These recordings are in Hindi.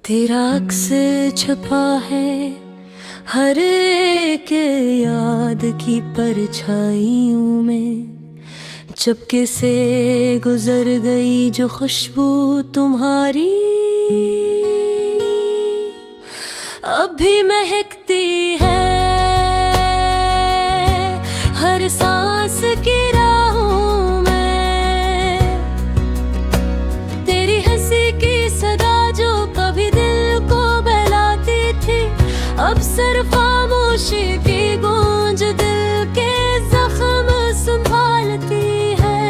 तेरा अक्स छपा है हर एक याद की परछाइयों में, चुपके से गुजर गई जो खुशबू तुम्हारी अब भी महकती है हर सांस की राहों में। तेरी हंसी की सदा जो कभी दिल को बहलाती थी, अब सिर्फ खामोशी की गूंज दिल के जख्म संभालती है।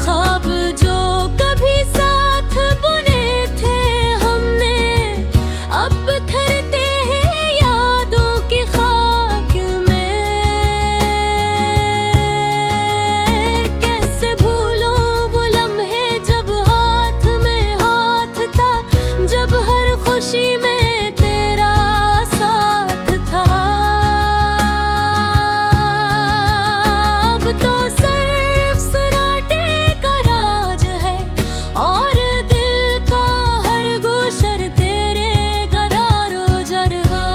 ख्वाब जो कभी साथ बुने थे हमने, अब बिखरते हैं यादों की खाक में। कैसे भूलो वो लम्हे जब हाथ में हाथ था, जब हर खुशी में तेरा साथ था। अब तो सिर्फ सन्नाटे का राज है और दिल का हर गुशर तेरे गरारो जरगा।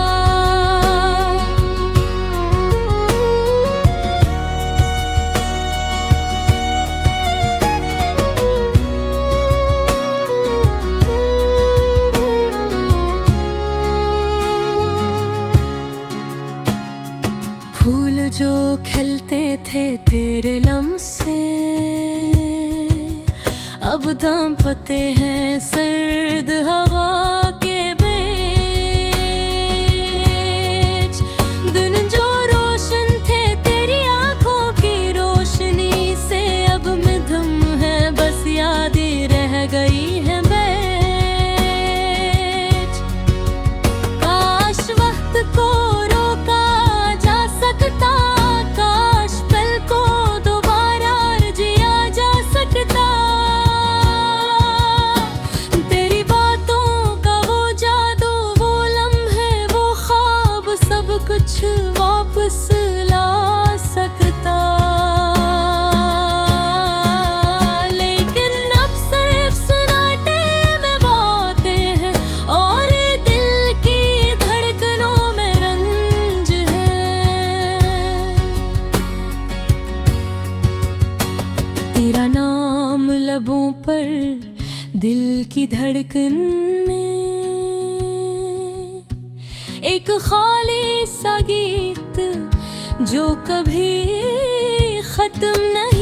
फूल जो खिलते थे तेरे लम्से, अब दाम पते हैं सर्द हवा के बीच। दिन जो रोशन थे तेरी आंखों की रोशनी से, अब मिधम है बस यादें रह गई है बेच। काश वक्त को रोका जा सकता, काश पल को दोबारा जिया जा सकता। तेरी बातों का वो जादू, वो लम्हे, वो ख्वाब, सब कुछ वापस ला सकता। लेकिन अब सिर्फ सन्नाटे में बातें हैं और दिल की धड़कनों में रंज है। तेरा नाम लबों पर, दिल की धड़कन में एक खाली सा गीत जो कभी खत्म नहीं